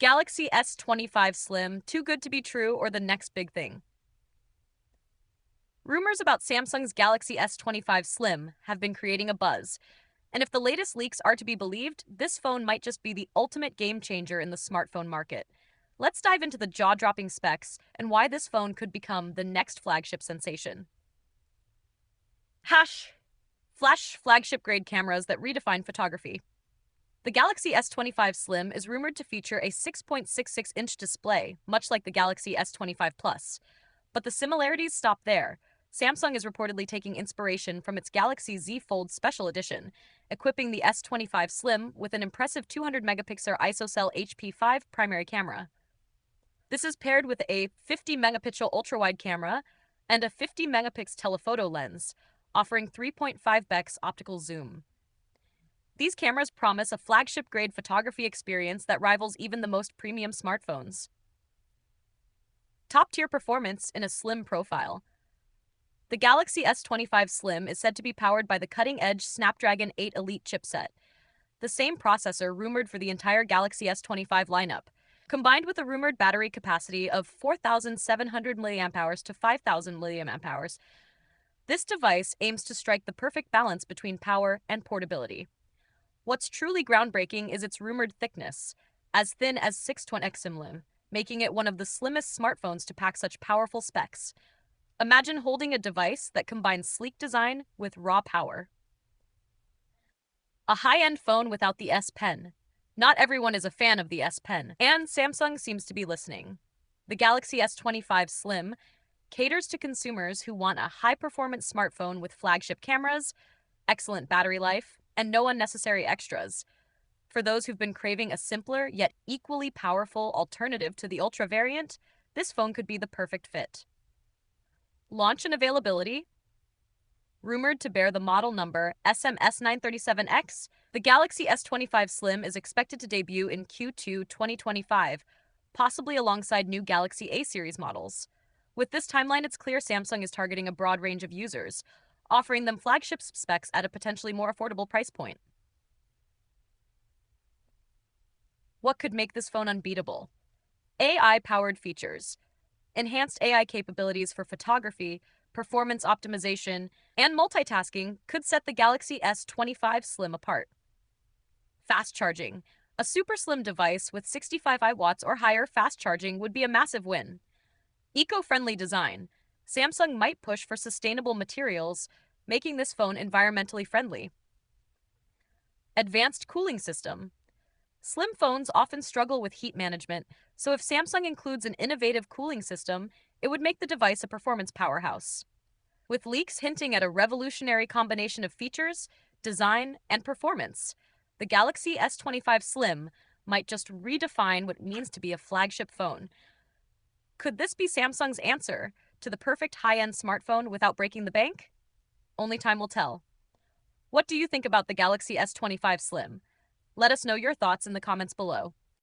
Galaxy S25 Slim, too good to be true, or the next big thing? Rumors about Samsung's Galaxy S25 Slim have been creating a buzz, and if the latest leaks are to be believed, this phone might just be the ultimate game changer in the smartphone market. Let's dive into the jaw-dropping specs and why this phone could become the next flagship sensation. Flash flagship grade cameras that redefine photography. The Galaxy S25 Slim is rumored to feature a 6.66-inch display, much like the Galaxy S25 Plus. But the similarities stop there. Samsung is reportedly taking inspiration from its Galaxy Z Fold Special Edition, equipping the S25 Slim with an impressive 200-megapixel ISOCELL HP5 primary camera. This is paired with a 50-megapixel ultra-wide camera and a 50-megapixel telephoto lens, offering 3.5x optical zoom. These cameras promise a flagship-grade photography experience that rivals even the most premium smartphones. Top-tier performance in a slim profile. The Galaxy S25 Slim is said to be powered by the cutting-edge Snapdragon 8 Elite chipset, the same processor rumored for the entire Galaxy S25 lineup, combined with a rumored battery capacity of 4,700 mAh to 5,000 mAh. This device aims to strike the perfect balance between power and portability. What's truly groundbreaking is its rumored thickness, as thin as 620 mm, making it one of the slimmest smartphones to pack such powerful specs. Imagine holding a device that combines sleek design with raw power. A high-end phone without the S Pen. Not everyone is a fan of the S Pen, and Samsung seems to be listening. The Galaxy S25 Slim caters to consumers who want a high-performance smartphone with flagship cameras, excellent battery life, and no unnecessary extras. For those who've been craving a simpler yet equally powerful alternative to the Ultra variant, this phone could be the perfect fit. Launch and availability. Rumored to bear the model number SMS937X, the Galaxy S25 Slim is expected to debut in Q2 2025, possibly alongside new Galaxy A series models. With this timeline, it's clear Samsung is targeting a broad range of users, offering them flagship specs at a potentially more affordable price point. What could make this phone unbeatable? AI-powered features. Enhanced AI capabilities for photography, performance optimization, and multitasking could set the Galaxy S25 Slim apart. Fast charging. A super slim device with 65 watts or higher fast charging would be a massive win. Eco-friendly design. Samsung might push for sustainable materials, making this phone environmentally friendly. Advanced cooling system. Slim phones often struggle with heat management, so if Samsung includes an innovative cooling system, it would make the device a performance powerhouse. With leaks hinting at a revolutionary combination of features, design, and performance, the Galaxy S25 Slim might just redefine what it means to be a flagship phone. Could this be Samsung's answer to the perfect high-end smartphone without breaking the bank? Only time will tell. What do you think about the Galaxy S25 Slim? Let us know your thoughts in the comments below.